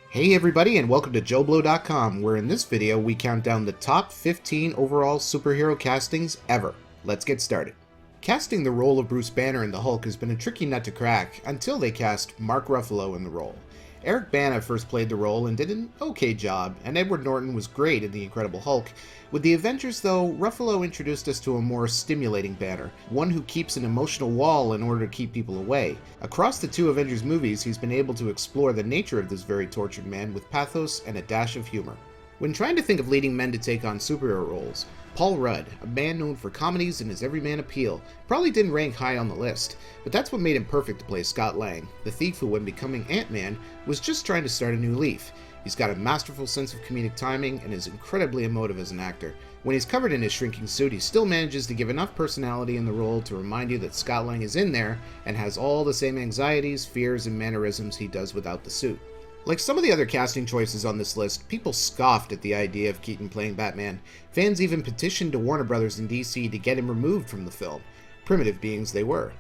Hey everybody, and welcome to JoBlo.com, where in this video we count down the top 15 overall superhero castings ever. Let's get started. Casting the role of Bruce Banner in the Hulk has been a tricky nut to crack until they cast Mark Ruffalo in the role. Eric Bana first played the role and did an okay job, and Edward Norton was great in The Incredible Hulk. With the Avengers though, Ruffalo introduced us to a more stimulating Banner, one who keeps an emotional wall in order to keep people away. Across the two Avengers movies, he's been able to explore the nature of this very tortured man with pathos and a dash of humor. When trying to think of leading men to take on superhero roles, Paul Rudd, a man known for comedies and his everyman appeal, probably didn't rank high on the list, but that's what made him perfect to play Scott Lang, the thief who, when becoming Ant-Man, was just trying to start a new leaf. He's got a masterful sense of comedic timing and is incredibly emotive as an actor. When he's covered in his shrinking suit, he still manages to give enough personality in the role to remind you that Scott Lang is in there and has all the same anxieties, fears, and mannerisms he does without the suit. Like some of the other casting choices on this list, people scoffed at the idea of Keaton playing Batman. Fans even petitioned to Warner Brothers in DC to get him removed from the film, primitive beings they were.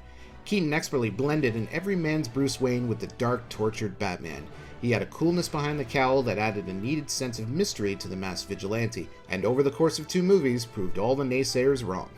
Keaton expertly blended in every man's Bruce Wayne with the dark, tortured Batman. He had a coolness behind the cowl that added a needed sense of mystery to the masked vigilante, and over the course of two movies proved all the naysayers wrong.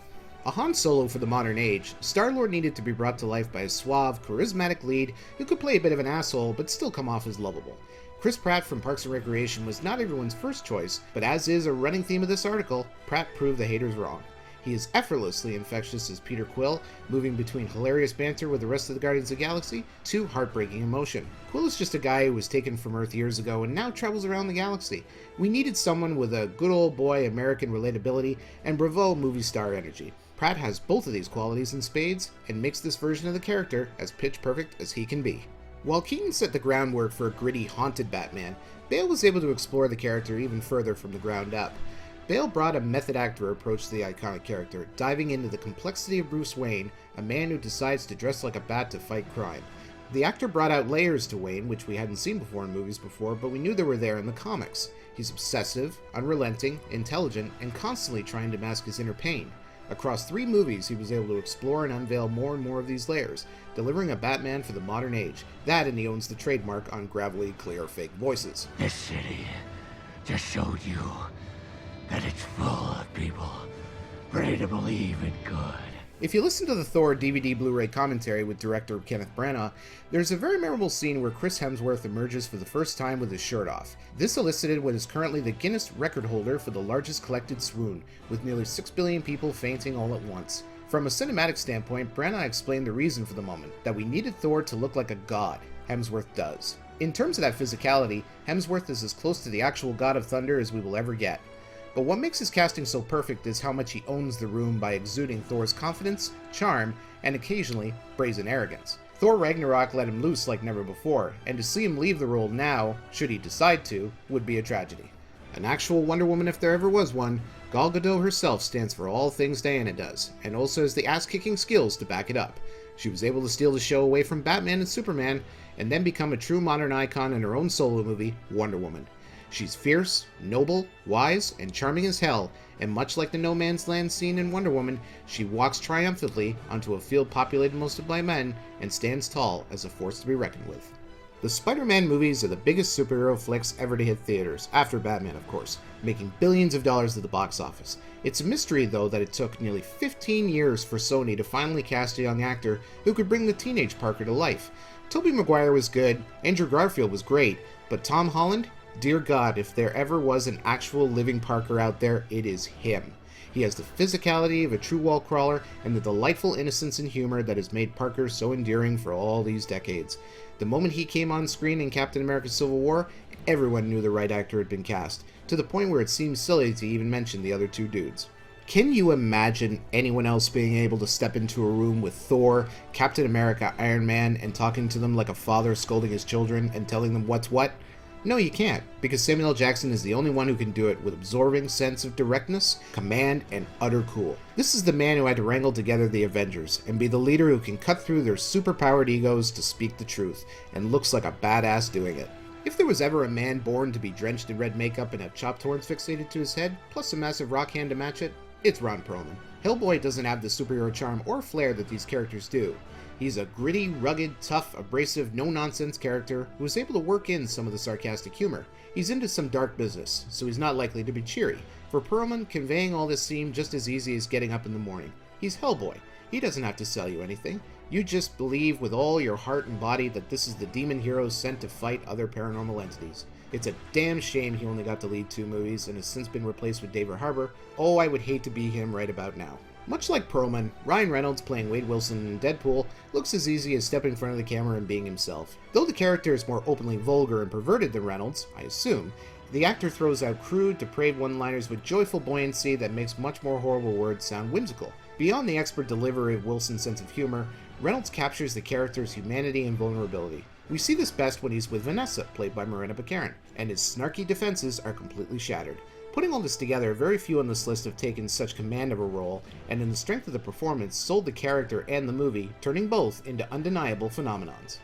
A Han Solo for the modern age, Star-Lord needed to be brought to life by a suave, charismatic lead who could play a bit of an asshole but still come off as lovable. Chris Pratt from Parks and Recreation was not everyone's first choice, but as is a running theme of this article, Pratt proved the haters wrong. He is effortlessly infectious as Peter Quill, moving between hilarious banter with the rest of the Guardians of the Galaxy to heartbreaking emotion. Quill is just a guy who was taken from Earth years ago and now travels around the galaxy. We needed someone with a good old boy American relatability and bravado movie star energy. Pratt has both of these qualities in spades and makes this version of the character as pitch perfect as he can be. While Keaton set the groundwork for a gritty, haunted Batman, Bale was able to explore the character even further from the ground up. Bale brought a method actor approach to the iconic character, diving into the complexity of Bruce Wayne, a man who decides to dress like a bat to fight crime. The actor brought out layers to Wayne, which we hadn't seen before in movies before, but we knew they were there in the comics. He's obsessive, unrelenting, intelligent, and constantly trying to mask his inner pain. Across three movies, he was able to explore and unveil more and more of these layers, delivering a Batman for the modern age. That, and he owns the trademark on gravelly, clear, fake voices. This city just showed you that it's full of people ready to believe in good. If you listen to the Thor DVD Blu-ray commentary with director Kenneth Branagh, there's a very memorable scene where Chris Hemsworth emerges for the first time with his shirt off. This elicited what is currently the Guinness record holder for the largest collected swoon, with nearly 6 billion people fainting all at once. From a cinematic standpoint, Branagh explained the reason for the moment, that we needed Thor to look like a god. Hemsworth does. In terms of that physicality, Hemsworth is as close to the actual God of Thunder as we will ever get. But what makes his casting so perfect is how much he owns the room by exuding Thor's confidence, charm, and occasionally brazen arrogance. Thor Ragnarok let him loose like never before, and to see him leave the role now, should he decide to, would be a tragedy. An actual Wonder Woman if there ever was one, Gal Gadot herself stands for all things Diana does, and also has the ass-kicking skills to back it up. She was able to steal the show away from Batman and Superman, and then become a true modern icon in her own solo movie, Wonder Woman. She's fierce, noble, wise, and charming as hell, and much like the No Man's Land scene in Wonder Woman, she walks triumphantly onto a field populated mostly by men and stands tall as a force to be reckoned with. The Spider-Man movies are the biggest superhero flicks ever to hit theaters, after Batman of course, making billions of dollars at the box office. It's a mystery though that it took nearly 15 years for Sony to finally cast a young actor who could bring the teenage Parker to life. Tobey Maguire was good, Andrew Garfield was great, but Tom Holland? Dear God, if there ever was an actual living Parker out there, it is him. He has the physicality of a true wall crawler and the delightful innocence and humor that has made Parker so endearing for all these decades. The moment he came on screen in Captain America Civil War, everyone knew the right actor had been cast, to the point where it seemed silly to even mention the other two dudes. Can you imagine anyone else being able to step into a room with Thor, Captain America, Iron Man, and talking to them like a father scolding his children and telling them what's what? No, you can't, because Samuel L. Jackson is the only one who can do it with absorbing sense of directness, command, and utter cool. This is the man who had to wrangle together the Avengers, and be the leader who can cut through their superpowered egos to speak the truth, and looks like a badass doing it. If there was ever a man born to be drenched in red makeup and have chopped horns fixated to his head, plus a massive rock hand to match it, it's Ron Perlman. HELLBOY doesn't have the superhero charm or flair that these characters do. He's a gritty, rugged, tough, abrasive, no-nonsense character who is able to work in some of the sarcastic humor. He's into some dark business, so he's not likely to be cheery. For Perlman, conveying all this seemed just as easy as getting up in the morning. He's Hellboy. He doesn't have to sell you anything. You just believe with all your heart and body that this is the demon hero sent to fight other paranormal entities. It's a damn shame he only got to lead 2 movies and has since been replaced with David Harbour. Oh, I would hate to be him right about now. Much like Perlman, Ryan Reynolds playing Wade Wilson in Deadpool looks as easy as stepping in front of the camera and being himself. Though the character is more openly vulgar and perverted than Reynolds, I assume, the actor throws out crude, depraved one-liners with joyful buoyancy that makes much more horrible words sound whimsical. Beyond the expert delivery of Wilson's sense of humor, Reynolds captures the character's humanity and vulnerability. We see this best when he's with Vanessa, played by Marina Baccarin, and his snarky defenses are completely shattered. Putting all this together, very few on this list have taken such command of a role, and in the strength of the performance, sold the character and the movie, turning both into undeniable phenomenons.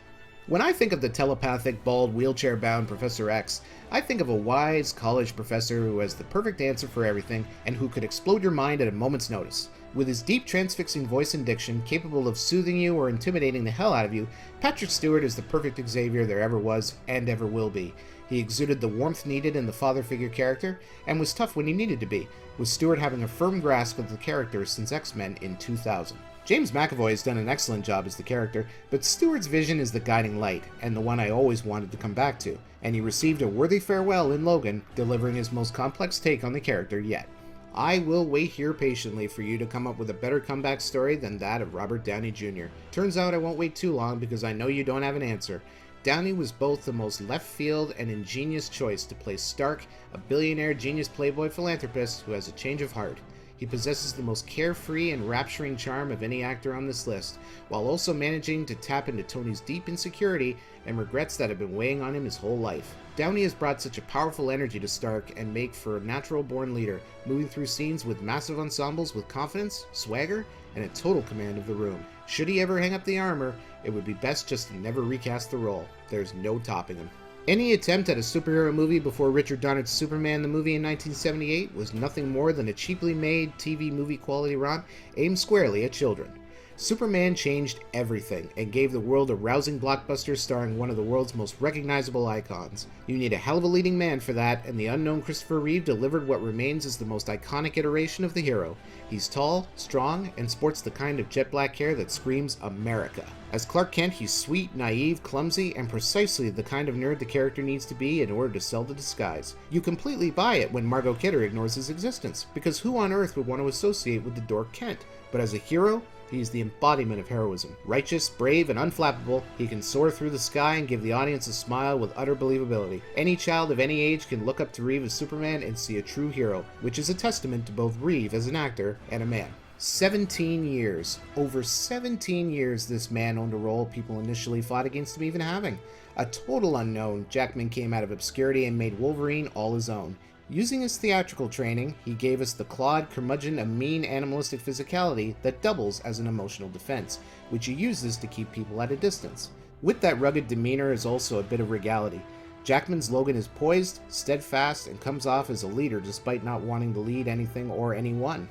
When I think of the telepathic, bald, wheelchair-bound Professor X, I think of a wise college professor who has the perfect answer for everything and who could explode your mind at a moment's notice. With his deep, transfixing voice and diction, capable of soothing you or intimidating the hell out of you, Patrick Stewart is the perfect Xavier there ever was and ever will be. He exuded the warmth needed in the father figure character, and was tough when he needed to be, with Stewart having a firm grasp of the character since X-Men in 2000. James McAvoy has done an excellent job as the character, but Stewart's vision is the guiding light, and the one I always wanted to come back to, and he received a worthy farewell in Logan, delivering his most complex take on the character yet. I will wait here patiently for you to come up with a better comeback story than that of Robert Downey Jr. Turns out I won't wait too long because I know you don't have an answer. Downey was both the most left-field and ingenious choice to play Stark, a billionaire genius playboy philanthropist who has a change of heart. He possesses the most carefree and rapturing charm of any actor on this list, while also managing to tap into Tony's deep insecurity and regrets that have been weighing on him his whole life. Downey has brought such a powerful energy to Stark and make for a natural-born leader, moving through scenes with massive ensembles with confidence, swagger, and a total command of the room. Should he ever hang up the armor, it would be best just to never recast the role. There's no topping him. Any attempt at a superhero movie before Richard Donner's Superman the movie in 1978 was nothing more than a cheaply made TV movie quality romp aimed squarely at children. Superman changed everything and gave the world a rousing blockbuster starring one of the world's most recognizable icons. You need a hell of a leading man for that, and the unknown Christopher Reeve delivered what remains as the most iconic iteration of the hero. He's tall, strong, and sports the kind of jet black hair that screams America. As Clark Kent, he's sweet, naive, clumsy, and precisely the kind of nerd the character needs to be in order to sell the disguise. You completely buy it when Margot Kidder ignores his existence, because who on earth would want to associate with the dork Kent? But as a hero, he's the embodiment of heroism. Righteous, brave, and unflappable, he can soar through the sky and give the audience a smile with utter believability. Any child of any age can look up to Reeve as Superman and see a true hero, which is a testament to both Reeve as an actor and a man. 17 years. Over 17 years this man owned a role people initially fought against him even having. A total unknown, Jackman came out of obscurity and made Wolverine all his own. Using his theatrical training, he gave us the clawed curmudgeon a mean animalistic physicality that doubles as an emotional defense, which he uses to keep people at a distance. With that rugged demeanor is also a bit of regality. Jackman's Logan is poised, steadfast, and comes off as a leader despite not wanting to lead anything or anyone.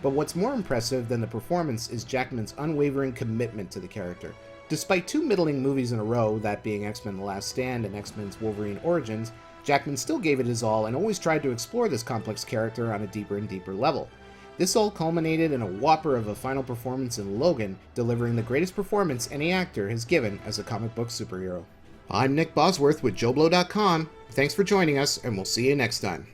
But what's more impressive than the performance is Jackman's unwavering commitment to the character. Despite 2 middling movies in a row, that being X-Men The Last Stand and X-Men's Wolverine Origins, Jackman still gave it his all and always tried to explore this complex character on a deeper and deeper level. This all culminated in a whopper of a final performance in Logan, delivering the greatest performance any actor has given as a comic book superhero. I'm Nick Bosworth with JoBlo.com. Thanks for joining us, and we'll see you next time.